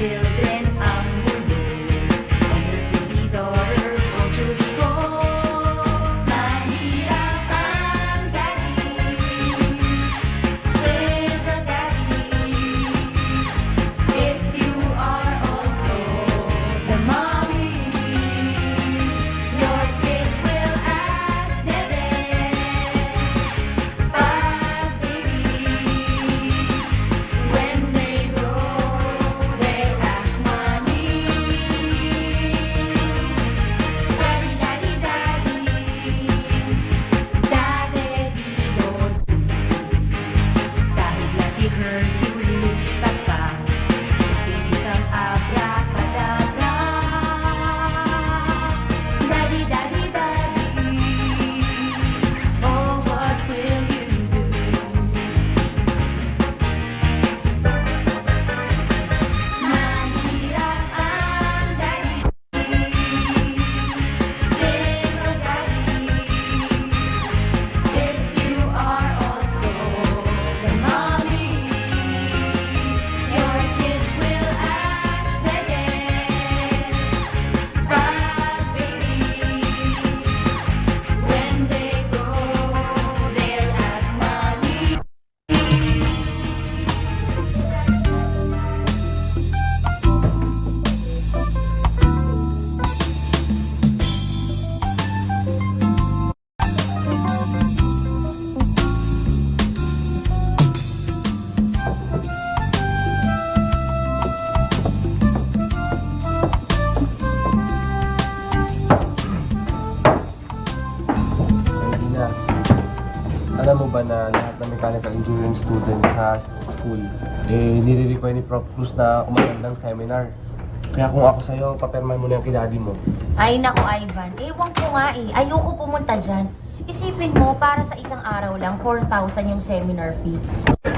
children ang mundo. And their pretty daughters, oh Diyos ko, mahirap ang daddy. Save the daddy. If you are also the mommy, your kids will ask their dad, baby. When they grow, they'll ask mommy, daddy, daddy, daddy, daddy-do. Kahit na si Hercules ka pa, gusto hindi kang abracadabra. Daddy, daddy, daddy, oh, what will you do? Mahirap ang daddy, single daddy. If you are also the mommy, your kids will ask their dad, but baby, when they grow, they'll ask mommy. Regina, alam mo ba na lahat ng mechanical engineering student sa school, nire-require ni Prof. Cruz na umattend ng seminar. Kaya kung ako sa'yo, papirman mo na yung kay daddy mo. Ay, naku, Ivan. Ewan ko nga eh. Ayoko pumunta dyan. Isipin mo, para sa isang araw lang, 4,000 yung seminar fee.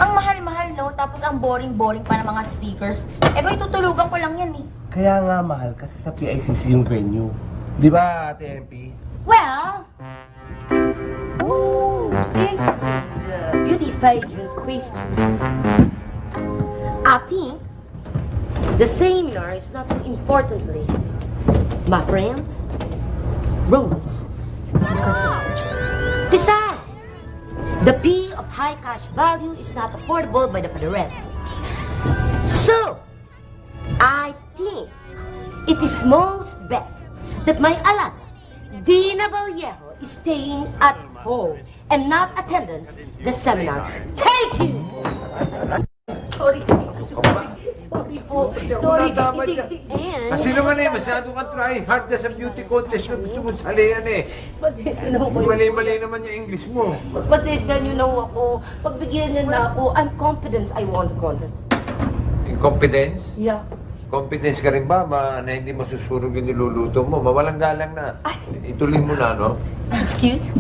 Ang mahal-mahal, no? Tapos ang boring-boring pa ng mga speakers. Eh, ba, tutulugan ko lang yan eh. Kaya nga mahal kasi sa PICC yung venue. Di ba, Ate MP? Well, to answer the beauty pageant questions, I think the seminar is not so importantly, my friends, rules and controls. Besides, the fee of high cash value is not affordable by the parent. So, I think it is most best that my alana, Dina Vallejo, is staying at home and not attendance the seminar. Thank you! Sorry. Sorry po. Sorry. And... Kasi naman masyado kang try hard na sa beauty contest na gusto mong salihan Pasensya na po. Mali-mali naman yung English mo. Pasensya niyo na ako. Pagbigyan niyo na ako, I'm confident I won the contest. Yung confidence? Yeah. Confidence ka rin ba na hindi masusunog yung niluluto mo? Mawalang galang na. Ituloy mo na, no? Excuse?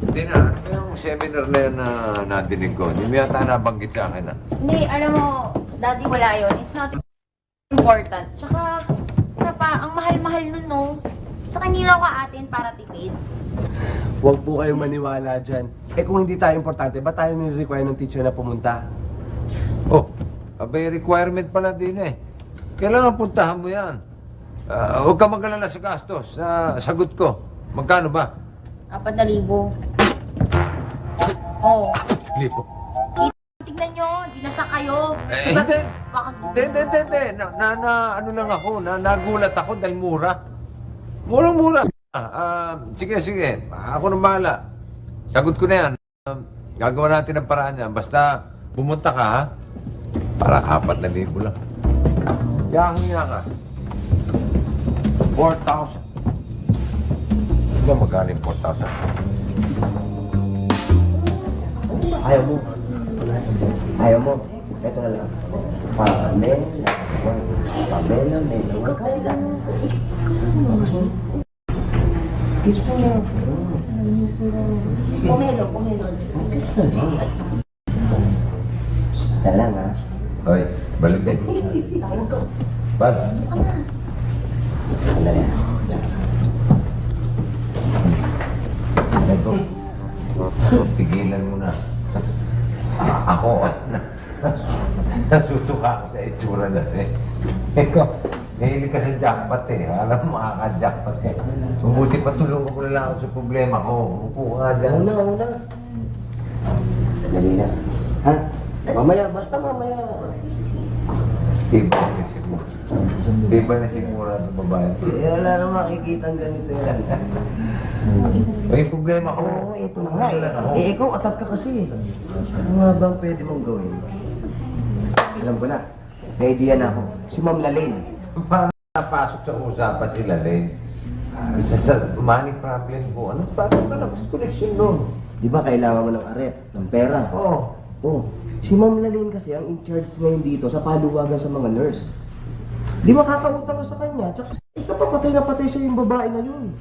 Hindi na. Ano yung seminar na yan na nadinig ko? Hindi mo yata nabanggit sa akin, Hindi, alam mo, Daddy, wala yun. It's not important. Tsaka, isa pa, ang mahal-mahal nun, no? Tsaka hindi lang ka atin para tipid. Huwag po kayong maniwala dyan. Eh kung hindi tayo importante, ba tayo nire-require ng teacher na pumunta? Oh, abay requirement pala din eh. Kailangan puntahan mo yan. Huwag ka mag-alala sa gastos. Sagot ko. Magkano ba? 4,000. Oh. Lipo. Tignan nyo, di na siya kayo. Hindi. Baka Hindi. Ano lang ako, nagulat ako dahil mura. Murang-mura. Sige. Ako nang bahala. Sagot ko na yan. Gagawa natin ang paraan yan. Basta pumunta ka, ha? Para 4,000 lang. Yaking ka. 4,000. Ba magkano yung 4,000? Ayaw mo. Ayaw mo. Ito na lang. Pamela. Pamela. Kiss mo na. Pomelo. Isa lang ha. Hoy, balik din. Bal. Ano yan? Ito. Tigilan mo na. Ako, Nasusuka ko sa itsura na eh. Ikaw, nahilig ka sa jackpot eh. Alam mo, makaka-jackpot eh. Mabuti pa tulungan ko na lang ako sa problema ko. Upo ka nga dyan. Una. Dali na. Ha? Mamaya, basta mamaya. Tiba na siguro. Tiba na siguro ang babae. Eh, wala na makikita ang ganito yan. May problema ko. Oo, ito na nga eh. Eh, ikaw atat ka kasi. Ano nga bang pwede mong gawin? Alam ko na. May idea na ako. Si Ma'am Lalaine. Paano napasok sa usapan sila din? Sa money problem ko. Ano ba? Ano ba connection doon? Di ba kailangan mo ng arep, ng pera? Oo. Oh, si Ma'am Lalaine kasi ang in charge ngayon dito sa paluwagan sa mga nurse. Di ba kakautang ka sa kanya? Tsaka isa pa patay na patay siya yung babae na yun.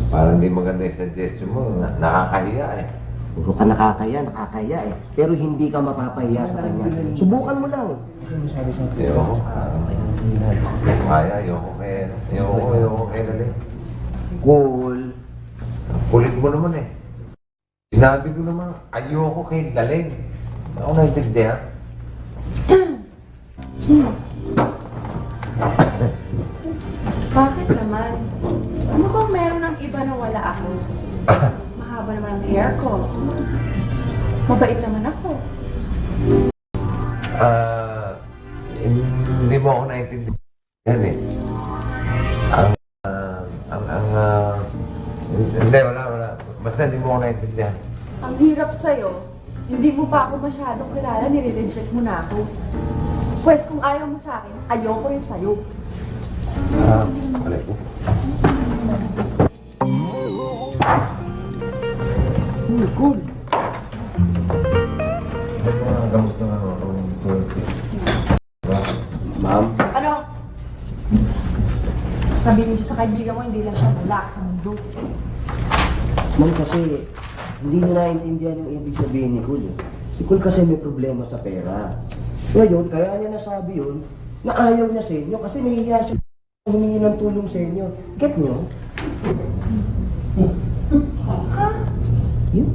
Parang di maganda yung suggestion mo. Nakakahiya eh. Puro ka nakakaya eh. Pero hindi ka mapapahiya sa kanya. Subukan mo lang. Ayoko. Kaya, ayoko kaya natin. Cool. Kulit mo naman eh. Sinabi ko naman, ayoko kay Daling. Ako naintindihan. Bakit naman? Ano bang meron ng iba na wala ako? Mahaba naman ang hair ko. Mabait naman ako. Hindi mo ako naintindihan eh. Hindi, wala. Basta hindi mo ako naintindihan. Ang hirap sa'yo. Hindi mo pa ako masyadong kilala, nire-reject mo na ako. Pwes kung ayaw mo sa akin, ayoko rin sa'yo. Alay ko. Cool. Mga gamot ng ano, Ma'am, Ano? Sabihin mo siya sa kaibigan mo, hindi lang siya relax sa mundo. ma'am kasi hindi nyo naiintindihan yung ibig sabihin ni Cool. Si Cool kasi may problema sa pera. Ngayon, kaya niya nasabi yun na ayaw niya sa inyo kasi nahihiya siya humingi ng tulong sa inyo. Get nyo? Ha? Yun.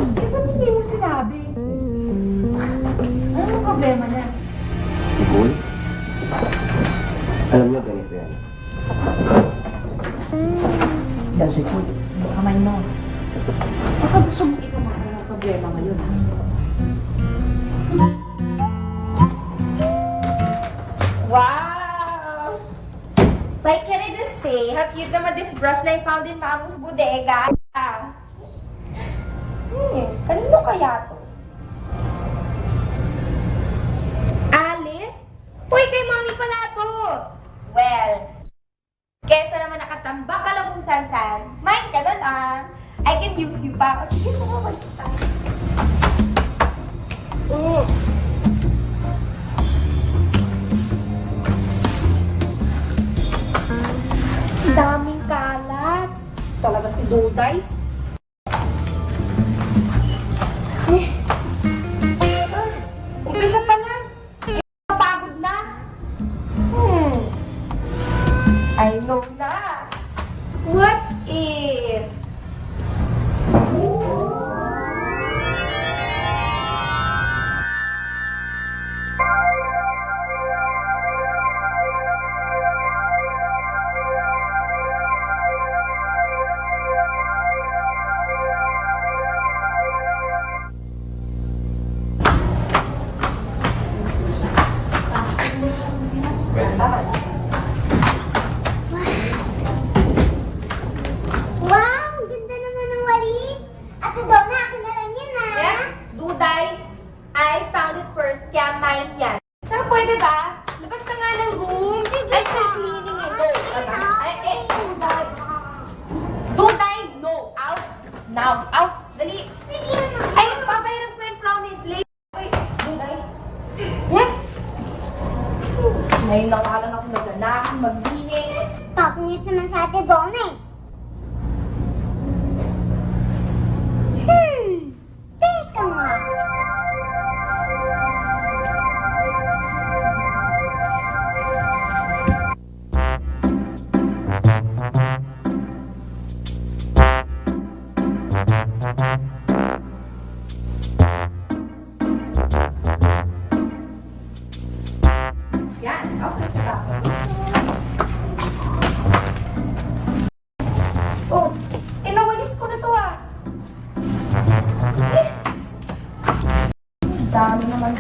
Eh, ba't hindi mo sinabi? Ano ang problema niya? Si Cool? Alam niyo, ganito yan. Yan si Cool. Kamay mo. Baka gusto mong ipamahal ang problema ngayon, ha? Wow! Like, can I just say, how cute naman this brush na I found in Mamu's bodega. Kanino kaya to? Alice? Uy, kay Mommy pala to! Well, kesa naman nakatambak ka lang kung saan-saan, mine ka na lang. I can use you pa. O sige, ito na mag-start. Daming kalat. Talaga si Duday. Umpisa pa lang. Napagod na. I know na. What if... Wow! Ang ganda naman ng walis! Ate Donna, akin na lang yan ah! Yeah, Duday, I found it first, kaya mine yan. Tsaka pwede ba? Labas ka nga ng room. Ay, sa cleaning eh. No, Duday. Duday, no. Out. Now. Out. Dali. Ay, papahiram ko yung promise. Late. Ay, Duday. Yeah. Ngayon na lang ako nagana, maglinis. Kakinis naman sa Ate Donna eh. Teka nga.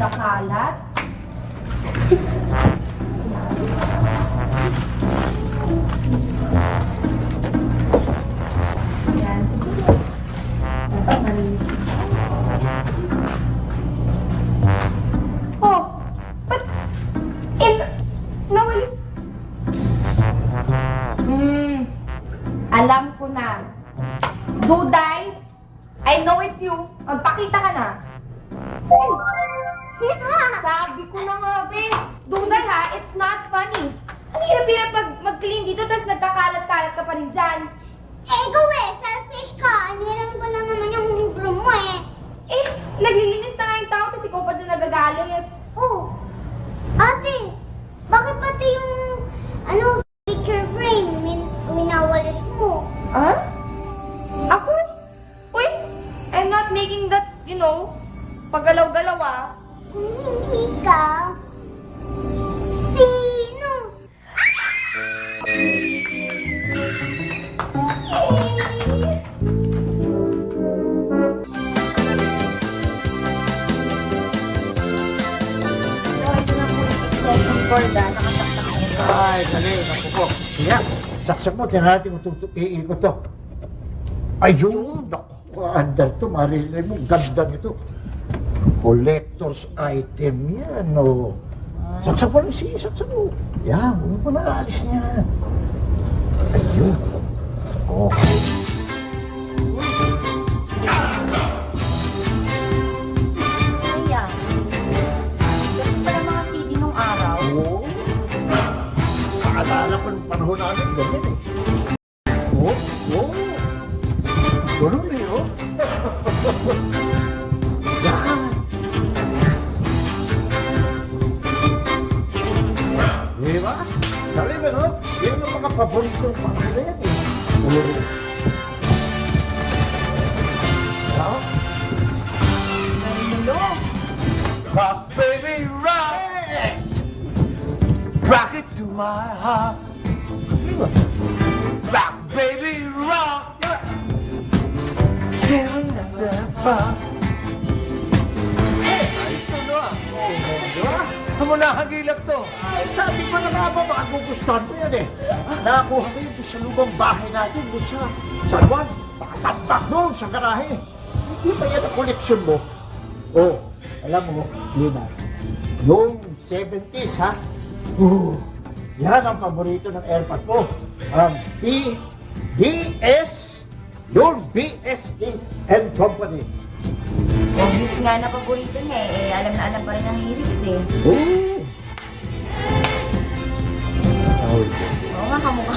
Kakalat. Yan, siguro. Dapat malinis. Oh! Ba't? Nawalis. Alam ko na. Duday, I know it's you. Magpakita ka na. Sabi ko na nga, be. Duday ha, it's not funny. Ang hirap-hirap mag-clean dito, tapos nagkakalat-kalat ka pa rin dyan. Eh, ikaw eh, selfish ka. Aniram ko lang naman yung room mo eh. Eh, naglilinis na nga yung tao, tapos ikaw pa dyan nagagalit. Oh, ate, bakit pati yung, picture frame, minawalis mo? Ah? Ako? Uy, I'm not making that, paggalaw-galaw ah. Kung hindi ka, sino? So, ito na po yung extension cord nakataktak na ito. Ay, dali, naku po. Kaya, saksak mo, tinatin ko iikot to. Ayun, naku, andar to, marinig mo, ganda nito. Collector's item yan, no. Saksak mo lang siya, saksak mo. Yan, huwag mo na alis niya. Ayun. Okay. Kaya, ganun pala mga CD nung araw. Oo. Naalala ko ng panahon namin, ganyan eh. Oo, oo. Ganun eh, oh. Yan. Diba? Dali ba, no? Yan ang mga paborito ng panahon na yan eh. Oo. Huh? Rock, baby, rock! Rock it to my heart. Rock, baby, rock! Staring at the part. Ayos to, no? Diba? Ano nakagilak to? Ay, sabi ko na nga ba, magugustuhan ko yan eh. Nakakuha ko yun sa lubang bahay natin, doon sa Juan. Pakatambak doon sa garahe. Hindi ba yan ang koleksyon mo? Oh, alam mo, Lina, yung 70s ha? Yan ang paborito ng airpot mo. Ang BS, yung BSD and Company. Obvious nga na paborito niya eh. Alam na alam pa rin ang lyrics eh. Oh! Oo nga, kamukha.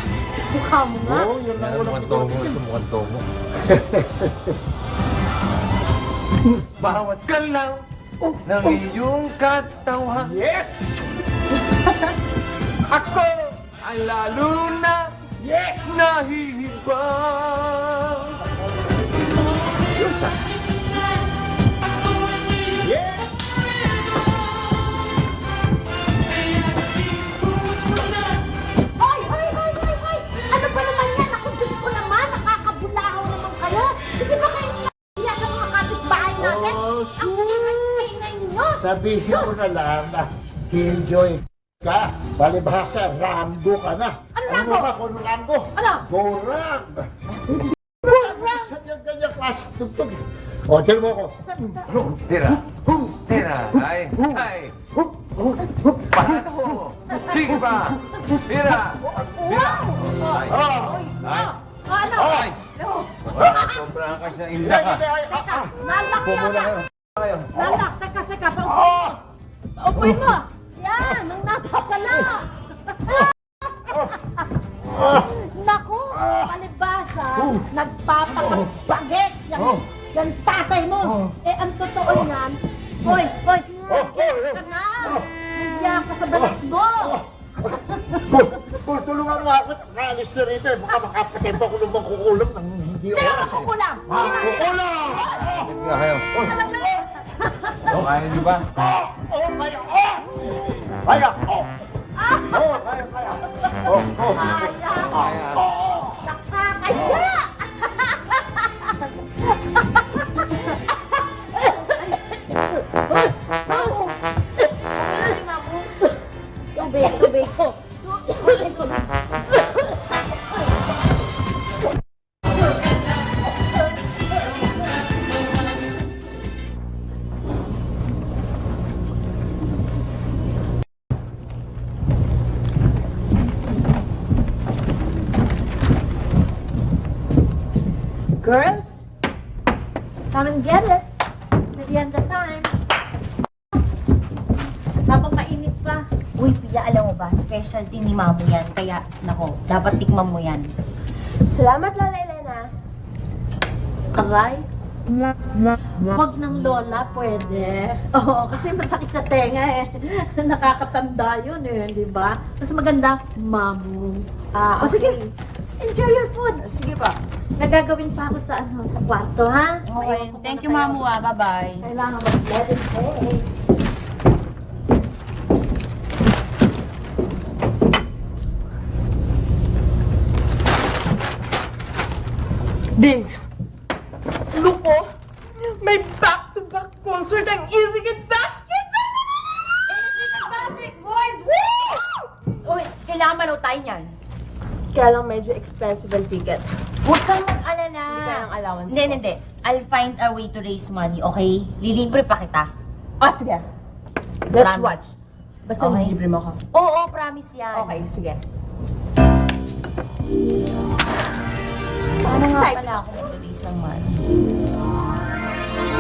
Mukha mo nga. Oh, yun ang unang Mukhang tomo ito, mukhang tomo. Bawat galaw ng iyong katawan. Yes! Ako ay lalo na Yes! nahihibang. Yes! Yes! Hoy! Ano ba naman yan? Ako, Diyos ko naman, nakakabulahaw naman kayo. Hindi ba kayo niya sa mga kapitbahay natin? Oh, Ang ingay-ingay ninyo. Sabihin mo na lang na Killjoy ka. Balibhasa, Rambo ka na. Ano Ano Rambo? ba kung Rambo? Ano? Gorang! Gorang! Saan yung ganyang klaseng tugtog? O, tell mo ako. Tira, tira, ay, paano? Sige pa, tira, tira, ay, ay, Ano? ay, sobrang ka siya, inda ka. Nalak Pumula yata. kayo. Nalak. Teka. Upoy mo. Yan, ang napapala. Naku, palibasa. Nagpapagbagets. Yan tatay mo. Eh, ang totoo niyan. Hoy, gets ka na. Hindi ka sa balat mo. Tulungan mo ako. Naalis na rito. Baka makapatempo ko lumang kukulam ng hindi Sino oras. makukulam? Kukulam! Sige kayo. Kaya niyo ba? Kaya! Kaya! Kaya! Kaya. Nakakaya. Girls, come and get it. Merienda time. Habang mainit pa. Uy, Pia, alam mo ba, specialty ni Mamo yan. Kaya, nako, dapat tikman mo yan. Salamat, Lola Elena. Aray. Wag ng lola, pwede. Oo, kasi masakit sa tenga eh. Nakakatanda yun eh, di ba? Mas maganda, mamu. Ah, o sige. Enjoy your food. Sige pa. Nagagawin pa ako sa sa kwarto, ha? Okay, thank you, Mamo, Bye-bye. Kailangan mag-let it take. Vince, look oh, may back-to-back concert ang Easy Get Backstreet Boys, woo! Uy, kailangan manood tayo niyan. Kaya lang medyo expensive ang ticket. Huwag kang mag-alala. Hindi kaya ng allowance Hindi, ko. hindi. I'll find a way to raise money, okay? Lilibre pa kita. Ah, sige. That's Promise. what. Basta Okay. libre mo ako. Oo, promise yan. Okay, sige. Paano nga Excited pala ako mag-release ng money?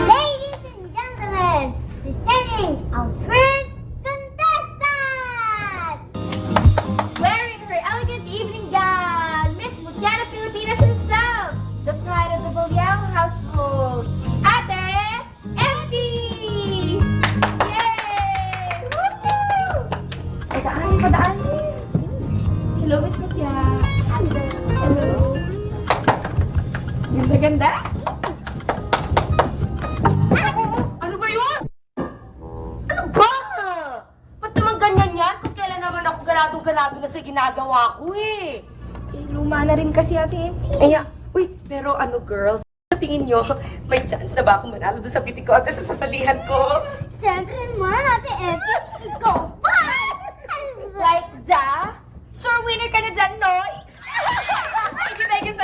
Ladies and gentlemen, presenting our first contestant! Wearing her elegant evening gown, Miss Mutiana Pilipinas herself, the pride of the Bolyao household, Ate Effie! Yay! Woo! Padaan. Hello, Miss Mutiana. Hello. Ganda-ganda? Ano ba yun? Ano ba? Ba't naman ganyan yan? Kung kailan naman ako ganadong-ganado na sa ginagawa ko eh. Luma na rin kasi Ate Effie. Ay, uy, pero ano girls? Sa tingin nyo, may chance na ba akong manalo doon sa beauty contest sa sasalihan ko? Siyempre naman, Ate Effie, ikaw pa! Like da? Sure winner ka na dyan, Noy? Thank you.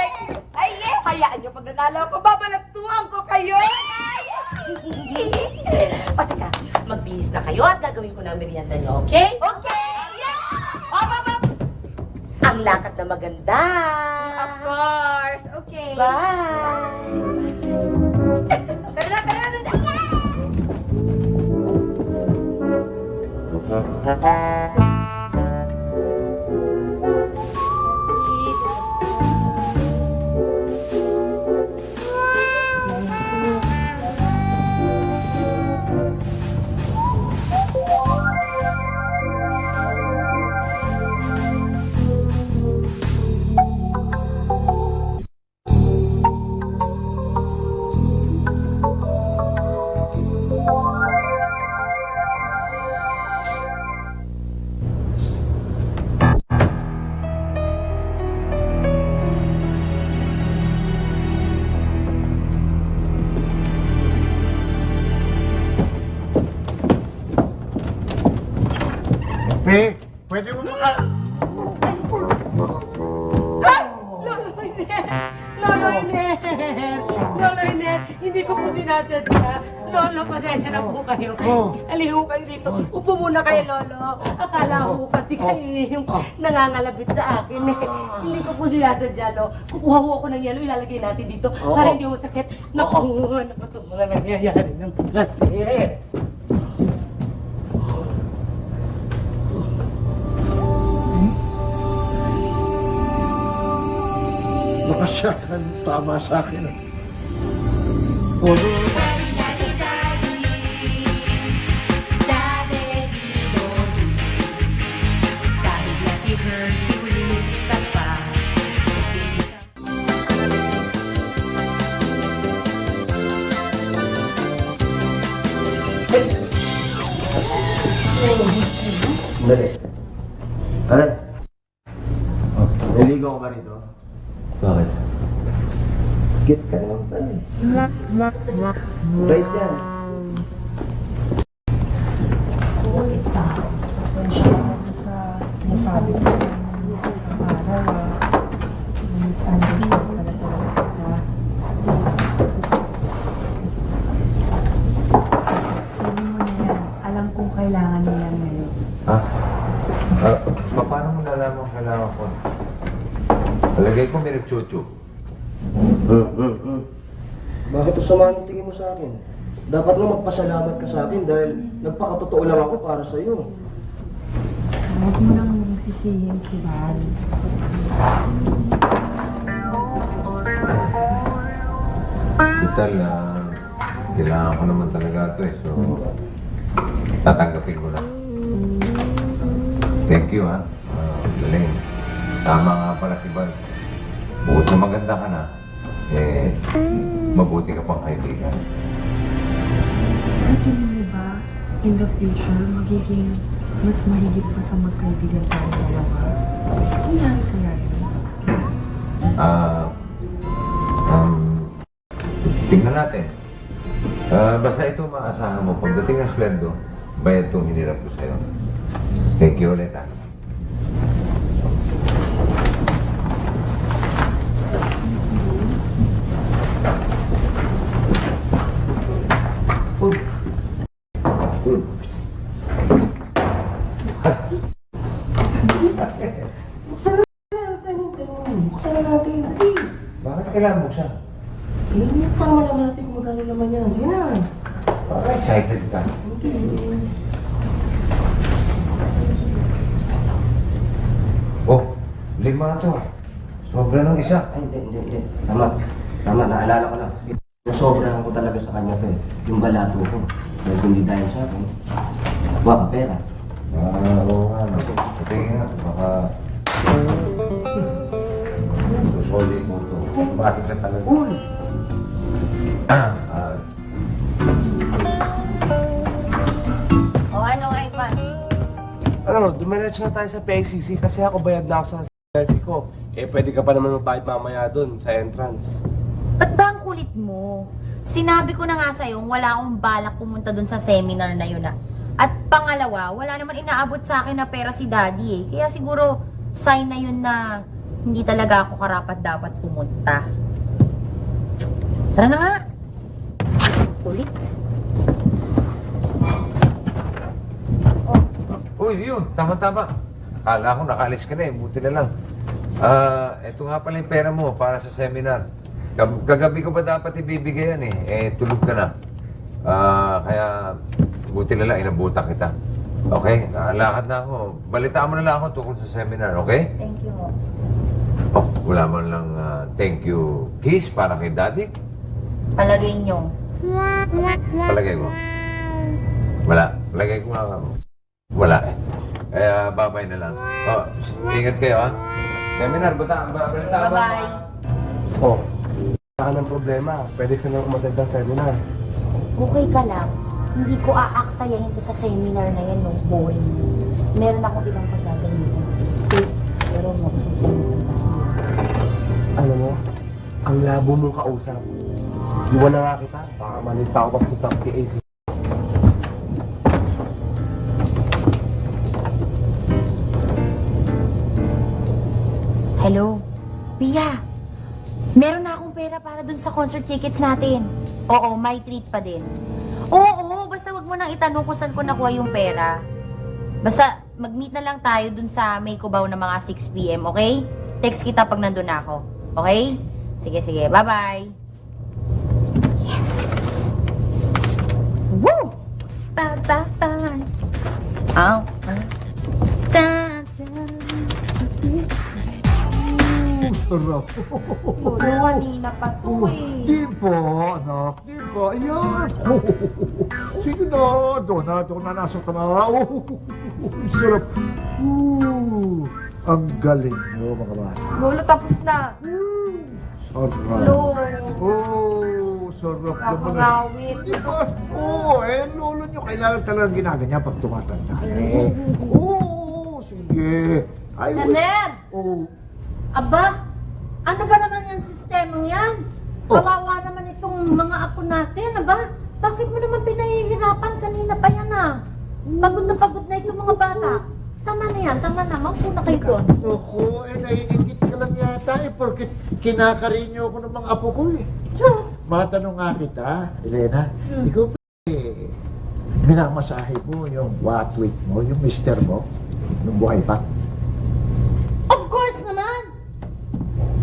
Ay, yes! Hayaan nyo, pag nanalo ako, babalagtuan ko kayo! O, teka, magbihis na kayo at gagawin ko na ang merienda nyo, okay? Okay! Yeah! Op! Ang lakad na maganda! Of course! Okay! Bye! Tara! Eh, pwede mo maka... Lolo Ines, hindi ko po sinasadya. Lolo, pasensya na po kayo. Aliho kayo dito. Upo muna kayo, Lolo. Akala ko kasi kayo yung nangangalabit sa akin. Hindi ko po sinasadya, Lolo. Kukuha ko ako ng yelo, ilalagay natin dito para hindi ko sakit. Naku, ano ba itong mga nangyayari ng kasi? Baka siya ang tama sa akin. Kahit na si Hercules ka pa, Dali. Ano? Naligaw ka ba rito? Bakit? Cute ka naman pala eh. Right yan. Alam kong kailangan niya yan ngayon. Ha? Paano mo nalaman kailangan ko? Palagay ko may nagchuchu. Bakit ang sama ng tingin mo sa akin? Dapat mo magpasalamat ka sa akin dahil nagpakatotoo lang ako para sa'yo. Huwag mo nang sisihin si Val. Total, kailangan ko naman talaga ito eh. So, tatanggapin ko na. Thank you, ha. Galing. Tama nga pala si Val. Bukod na maganda ka na, mabuti ka pang kaibigan. Sa tingin mo ba, in the future, magiging mas mahigit pa sa magkaibigan tayong dalawa? Nangyari kaya yun? Tingnan natin. Basta ito maasahan mo. Pagdating ng sweldo, bayad itong hinirap ko sa'yo. Thank you ulit, ha. Buksan na natin, dali. Bakit kailangan buksan? Para malaman natin kung magkano naman yan. Sige na. Parang excited ka. Oh, 5 ito, ha. Sobra ng isa. Ay, hindi. Tama, naalala ko na. Nasobrahan ko talaga sa kanya, Fe. Yung balato ko. Dahil hindi dahil sa akin. Waka pera. Oo nga, no. Tingin nga, baka... Susoli ko ito. Bakit ka talaga? O ano, Ivan? Ano, dumiretso na tayo sa PICC kasi ako bayad na ako sa selfie ko. Pwede ka pa naman magbayad mamaya dun sa entrance. Ba't ba ang kulit mo? Sinabi ko na nga sa'yo, wala akong balak pumunta dun sa seminar na yun ah. At pangalawa, wala naman inaabot sa akin na pera si Daddy eh. Kaya siguro, sign na yun na hindi talaga ako karapat dapat pumunta. Tara na nga. Kulit. Uy, yun, tama-tama. Akala ko nakalis ka na eh, buti na lang. Eto nga pala yung pera mo para sa seminar. Kagabi ko ba dapat ibibigay yan eh? Tulog ka na. Kaya buti na lang, inabutan kita. Okay? Lakad na ako. Balitaan mo na lang ako tungkol sa seminar, okay? Thank you mo. Oh, wala man lang thank you kiss para kay Daddy. Palagay nyo. Palagay ko. Wala. Palagay ko nga. Wala. Kaya babay na lang. Oh, ingat kayo ha. Seminar, balitaan mo. Bye-bye. Oh, wala ka ng problema. Pwede ka nang umatag ng seminar. Okay ka lang. Hindi ko aaksayahin to sa seminar na yan, no? Boring. Meron akong ibang pagkagalitan. Pero magsusunod na. Alam mo, ang labo mong kausap. Iwan na nga kita. Baka malit pa ako papunta sa PAC. Hello? Pia, meron na akong pera para dun sa concert tickets natin. Oo, may treat pa din. Oo, basta wag mo nang itanong kung saan ko nakuha yung pera. Basta mag-meet na lang tayo dun sa May Cubao na mga 6 PM, okay? Text kita pag nandun na ako. Okay? Sige, bye-bye. Yes! Woo! Pa-pa-pa. Ow. Sarap. Puro kanina pa to eh. Di ba, anak? Di ba? Ayan. Sige na. Doon na. Nasa ka na. Sarap. Ang galing mo, mga bata. Lolo, tapos na. Sarap. Sarap naman. Nakangawit. Di ba? Lolo nyo, kailangan talaga ginaganyan pag tumatanda. Sige. Taner! Aba, ano ba naman yung sistemang yan? Kawawa naman itong mga apo natin, aba? Bakit mo naman pinahihirapan? Kanina pa yan Pagod na itong mga bata. Tama na yan, Maupo na kayo doon. Naku, naiingit ka lang yata porque kinakarinyo ako ng mga apo ko eh. So, Matanong nga kita, Elena, ikaw ba minamasahe mo yung watwit mo, yung mister mo, nung buhay pa? of course naman!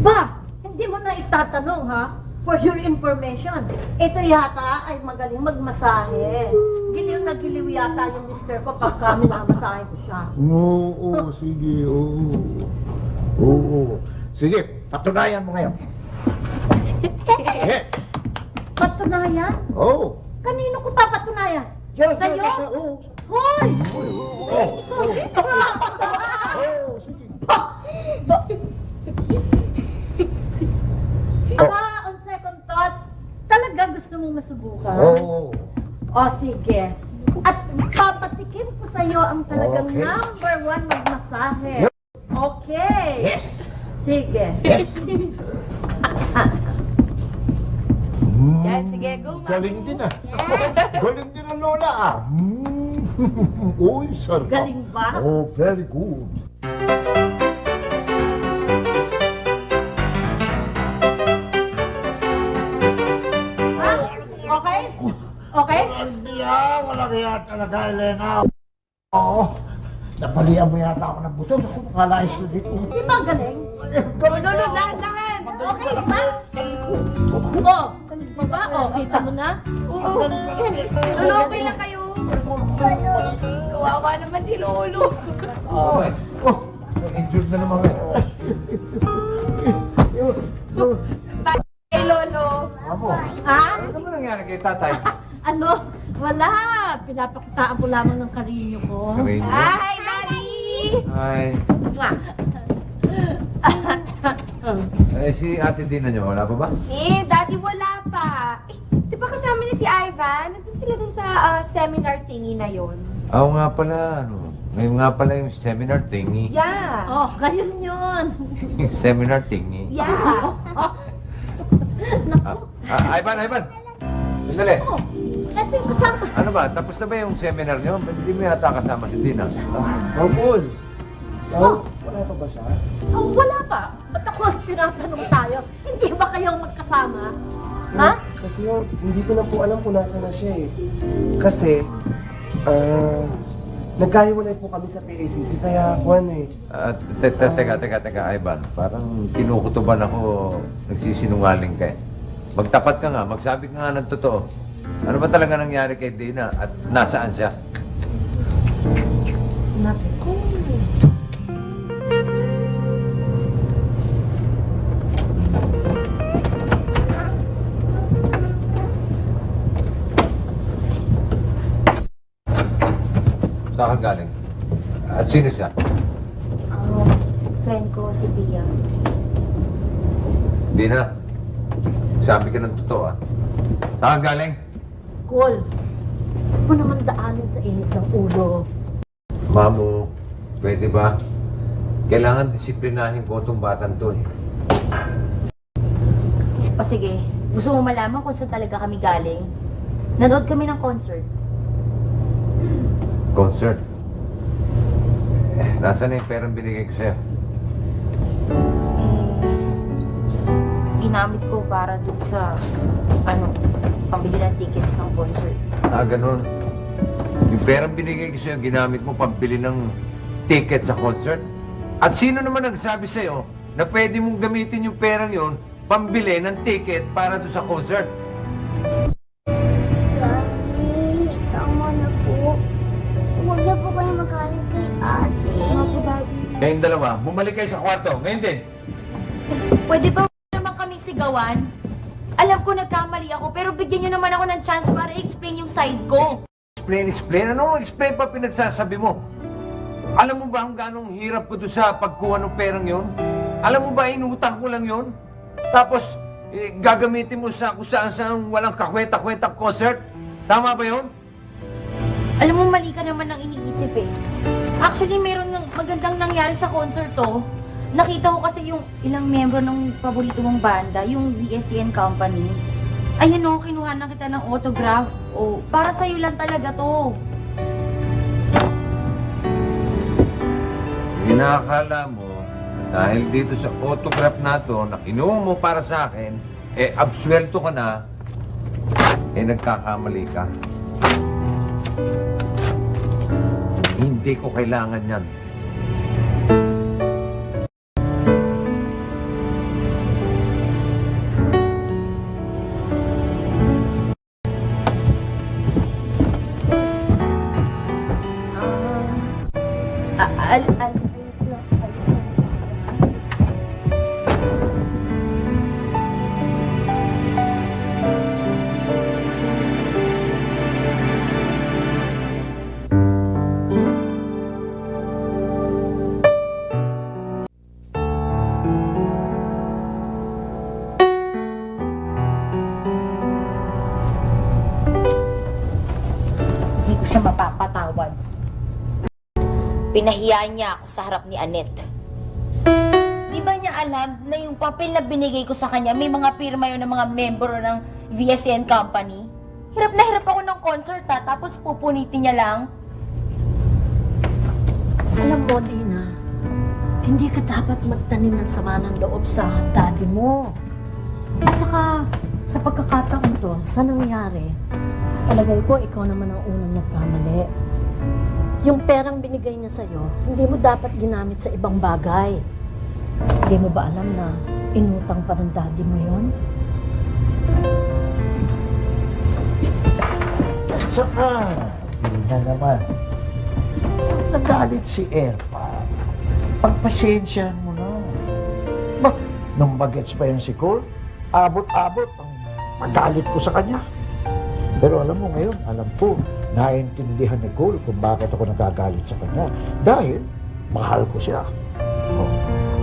Ba, hindi mo na na itatanong, ha? For your information, ito yata ay magaling magmasahe. Giliw na giliw yata yung mister ko pagka minamasahe ko siya. Oo, sige, oo. Sige, patunayan mo ngayon. Sige. Patunayan? Oo. Kanino ko papatunayan? Yes, Sa'yo? yes, oo. Hoy! Oo, sige. On second thought, talaga gusto mong masubukan? Oo. O sige. At papatikim ko sa'yo ang talagang Okay. number 1 magmasahe. Okay. Yes. Sige. Yes. Yan, sige, go, Mami. Galing din ah. Galing din ang lola ah. Uy, sarap. Galing ba? Oh, very good. Ha? Okay? Okay? Hindi wala kaya talaga, Elena. Oo. Napalian mo yata ako ng buto. Naku, makalayas na dito. Di ba galing? Galing Lolo, dahan. Okay ba? Oh, ba? Oh, kita mo na? Oo. Lolo, okay lang kayo. Kawawa naman si Lolo. Oh, Injured na naman eh. Hey, Lolo. Amo, Ha? ano ba nangyari kay tatay? Ano? Wala. Pinapakitaan ko lamang ng karinyo ko. Karinyo? Hi, Daddy! Ay, Mwah. si ate Dina nyo, wala pa ba? Eh, Daddy, wala pa. Eh, di ba kasama niya si Ivan? Nandun sila dun sa seminar thingy na yon. Oo nga pala, ano. Ngayon nga pala yung seminar thingy. Yeah. Oh, ngayon yun. Yung seminar thingy. Yeah. Ivan! Sandali. Oh, ito yung kasama. Ano ba? Tapos na ba yung seminar nyo? Ba't hindi mo yata kasama si Dina? Oh, Paul. Oh, wala pa ba siya? Oh, wala pa. Ba't ako tinatanong tayo? Hindi ba kayong magkasama? Ha? Kasi yung, hindi ko na po alam kung nasa na siya eh. Kasi, nagkahiwalay po kami sa PACC, kaya Juan eh. Teka, Ivan. Parang kinukutuban ako, nagsisinungaling ka eh. Magtapat ka nga, magsabi ka nga ng totoo. Ano ba talaga nangyari kay Dina at nasaan siya? Naku. Saan ka galing? At sino siya? Friend ko si Tia. Dina, sabi ka ng totoo ah. Saan ka galing? Cole, huwag mo naman daanin sa init ng ulo. Mamu, pwede ba? Kailangan disiplinahin ko itong batang to eh. O sige, gusto mo malaman kung saan talaga kami galing? Nanood kami ng concert. Concert. Nasaan na yung perang binigay ko sa'yo? Ginamit ko para dun sa, pambili ng tickets ng concert. Ganun. Yung perang binigay ko sa'yo, ginamit mo pambili ng ticket sa concert? At sino naman nagsabi sa'yo na pwede mong gamitin yung perang yon pambili ng ticket para doon sa concert? Daddy, tama na po. Huwag na po kayo magalit kay ate. Ako, Daddy. Kayong dalawa, bumalik kayo sa kwarto. Ngayon din. Pwede ba naman kami sigawan? Alam ko nagkamali ako, pero bigyan niyo naman ako ng chance para i-explain yung side ko. Explain. Ano explain pa pinagsasabi mo? Alam mo ba kung gano'ng hirap ko doon sa pagkuha ng perang yon? Alam mo ba, inutang ko lang yon? Tapos, gagamitin mo sa kung saan walang kakwenta-kwenta concert? Tama ba yon? Alam mo, mali ka naman ang iniisip eh. Actually, mayroon magandang nangyari sa concert to. Nakita ko kasi yung ilang membro ng paborito mong banda, yung VSTN Company. Ayun o, kinuha na kita ng autograph. O, para sa'yo lang talaga to. Inakala mo, dahil dito sa autograph na to, na kinuha mo para sa akin, absuelto ka na, nagkakamali ka. Hindi ko kailangan yan. Alis lang. Alis lang. Hindi ko siya mapapatawad. Pinahiyaan niya ako sa harap ni Annette. Di ba niya alam na yung papel na binigay ko sa kanya, may mga pirma yun ng mga member ng VSN company? Hirap na hirap ako ng concert tapos pupunitin niya lang. Alam mo, Dina, hindi ka dapat magtanim ng sama ng loob sa daddy mo. At saka, sa pagkakataon to, sa nangyari, palagay ko, ikaw naman ang unang nagkamali. Yung perang binigay niya sa'yo, hindi mo dapat ginamit sa ibang bagay. Hindi mo ba alam na inutang pa ng daddy mo yon? Saka, hindi na naman. Nagalit si Erpa. Pagpasensyahan mo na. Ba, nung bagets pa yan si Cole, abot-abot ang magalit ko sa kanya. Pero alam mo ngayon, alam ko, naiintindihan ni Cole kung bakit ako nagagalit sa kanya. Dahil, mahal ko siya. Oh.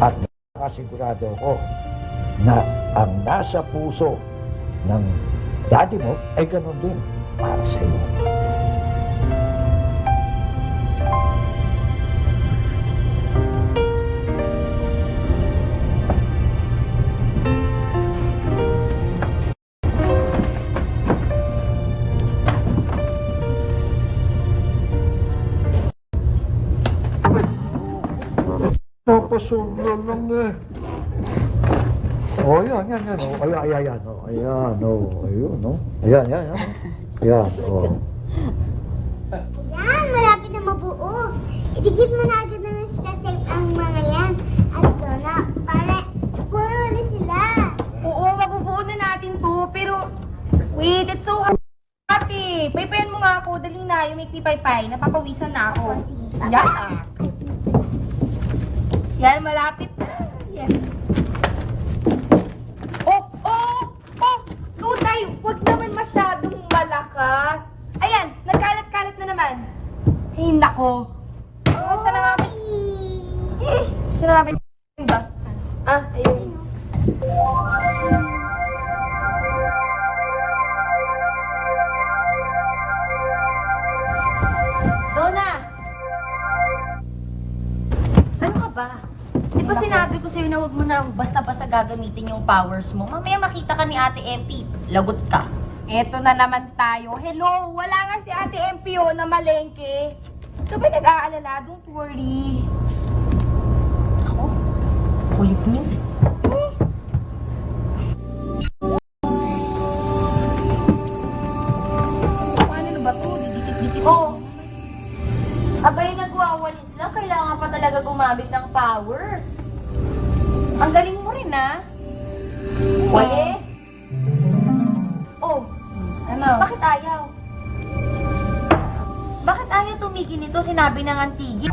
At nakasigurado ako na ang nasa puso ng daddy mo ay ganun din para sa iyo. Napasobra lang eh. Oh, yan. Oh. Ayan. Oh. Ayan, oh. Ayun, oh. Ayan. Ayan, oh. Yan, malapit na mabuo. Idikit mo na agad ng stress ang mga yan. At Donna, para puno na sila. Oo, mabubuo na natin to, pero wait, it's so hard. Ate, paypayan mo nga ako. Dali na, yung may paypay. Napapawisan na ako. Yan. Yan, malapit na. Yes. Oh! Tutay, huwag naman masyadong malakas. Ayan, nagkalat-kalat na naman. Ay, nako. Basta na nga ba? Basta na nga ba yung dust? Ayun. Donna! Ano ka ba? Di ba sinabi ko sa'yo na huwag mo na basta-basta gagamitin yung powers mo? Mamaya makita ka ni Ate MP. Lagot ka. Eto na naman tayo. Hello! Wala nga si Ate MP na malengke. Ikaw ba nag-aalala? Don't worry. Ako? Kulit niyo. Paano na ba ito? Didikit-dikit. Oh! Abay, nagwawalis lang. Kailangan pa talaga gumamit ng power. Ang galing mo rin, ha? Walis? Oh, ano? Bakit ayaw? Bakit ayaw tumigil nito? Sinabi ng antigil.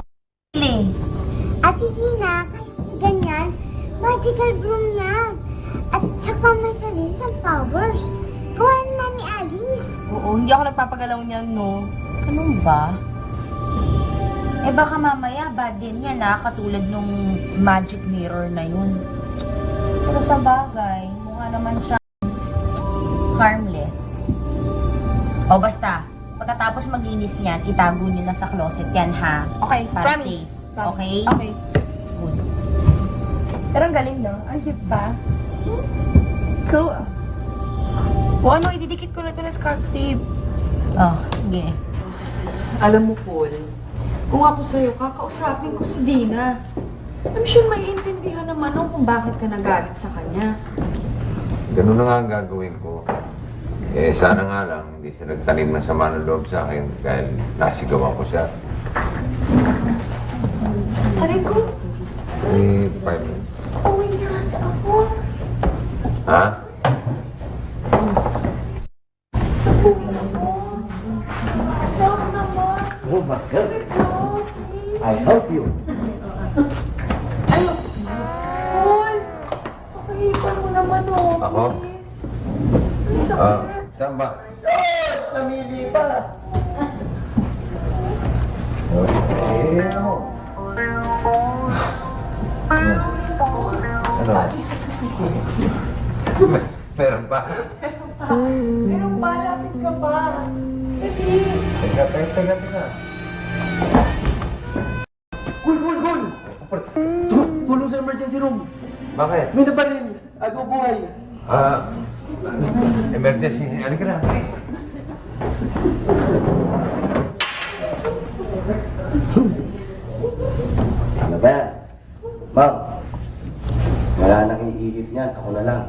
Ate Gina, kahit ganyan, magical broom yan. At saka may sarili siyang powers. Gawa na ni Alice. Oo, hindi ako nagpapagalaw niyan, no? Ganun ba? Eh baka mamaya bad din yan, katulad nung magic mirror na yun. Pero sa bagay, mukha naman siya harmless. O basta, pagkatapos maglinis niyan, itago niyo na sa closet yan, ha? Okay, para promise. safe. Okay? Okay. Good. Pero ang galing, no? Ang cute pa. Cool. O ano, ididikit ko na ito na Scotch tape. Oh, sige. Alam mo, Paul, kung ako sa'yo, kakausapin ko si Dina. I'm sure may intindihan naman nun kung bakit ka nagalit sa kanya. Ganun na nga ang gagawin ko. Eh, sana nga lang, hindi siya nagtanim ng sama ng loob sa akin dahil nasigawan ko siya. Aray ko, Eh, 5 minutes. uwi na ako. Ha? Uwi na ako. Love naman. Oh, bakit? I help you. Paul! Pakahipan mo naman, oh. Ako? Please. Saan ba? Namili pa. Ano? Ano? Meron pa? Pero malapit ka pa. Baby. Teka. Gul! Tulong sa emergency room. Bakit? May nabalin. Agaw buhay. Emergency. Halika na, please. Ano ba yan? Ma'am, wala nang iihip niyan. Ako na lang.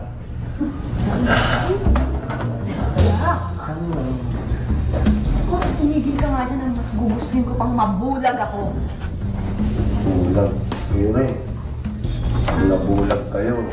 Kung tumigil ka nga dyan, mas gugustuhin ko pang mabulag ako. Bulag. Kayo rin. Nabulag kayo.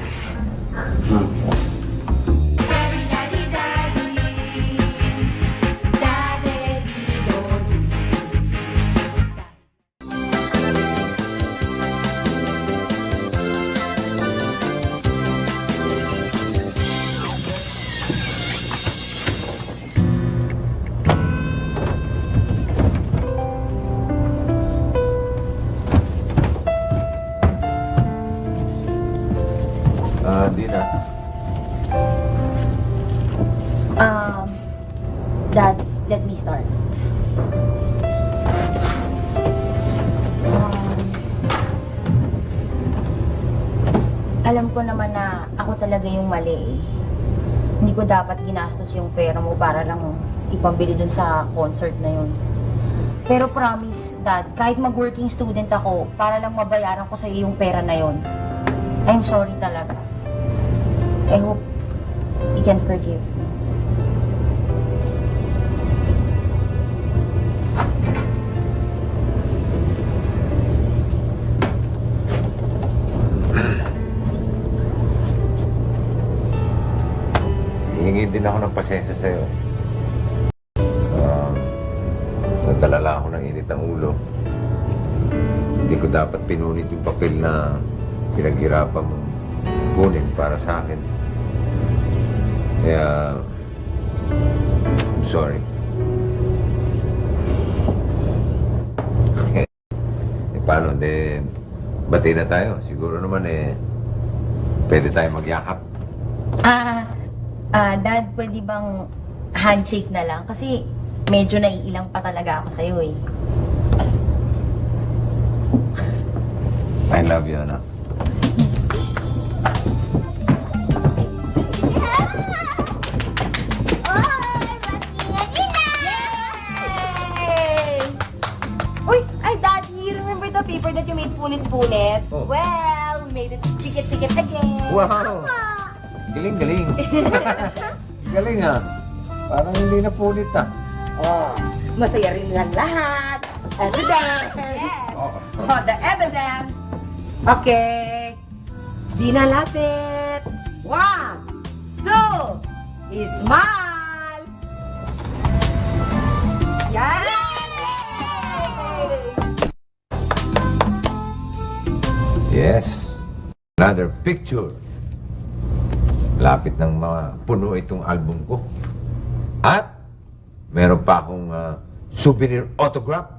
Dina. Dad, let me start. Alam ko naman na ako talaga yung mali eh. Hindi ko dapat ginastos yung pera mo para lang ipambili dun sa concert na yun. Pero promise, Dad, kahit mag-working student ako, para lang mabayaran ko sa iyo yung pera na yun. I'm sorry talaga. I hope you can forgive me. Hihingi din ako ng pasensya sa'yo. Nagdalala ako ng init ng ulo. Hindi ko dapat pinunit yung papel na pinaghirapan mong kunin para sa akin. Kaya, I'm sorry. Paano? Bati na tayo. Siguro naman pwede tayo magyakap. Dad, pwede bang handshake na lang? Kasi medyo naiilang pa talaga ako sa'yo eh. I love you, anak. Uy! Ay, Daddy! Remember the paper that you made punit-punit? Oh. Well, we made it pikit-pikit again. Wow! Galing. Galing ha. Parang hindi na punit ah. Masaya rin lang lahat. Evidence. Yes. Oh. Oh, the evidence. Okay. Di na lapit. 1, 2, smile. Yan. Yes. Another picture. Lapit ng mga puno itong album ko. At meron pa akong souvenir autograph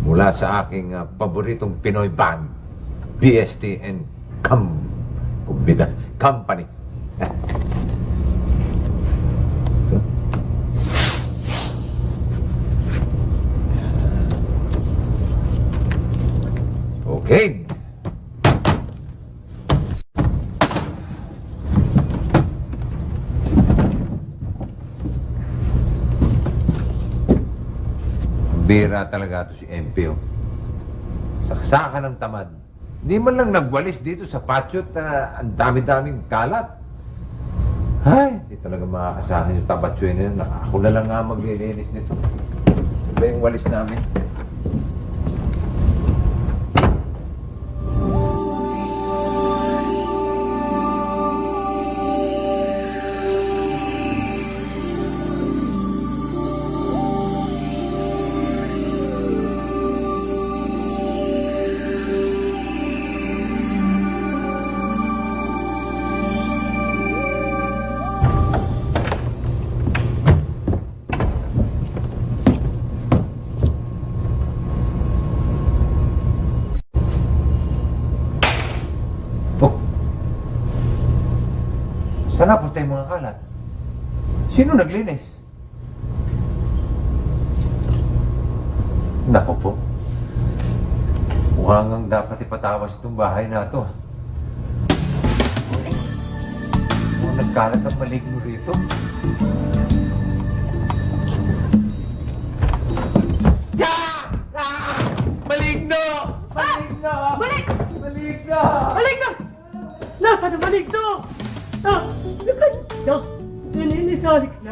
mula sa aking paboritong Pinoy band, BST and Company. Okay. Bira talaga to si MP. Saksakan ng tamad. Hindi man lang nagwalis dito sa patio at ang dami-daming kalat. Ay, hindi talaga makakasahan yung tabatsyo na yun. Ako na lang nga maglilinis nito. Sabi yung walis namin. yung mga kalat? Sino naglinis? Nako po. Mukhang ang dapat ipatawas itong bahay na ito. Mukhang nagkalat ang maligno rito. Maligno! Maligno! Maligno! Maligno! Nasa na maligno? Maligno! Naninisalik na.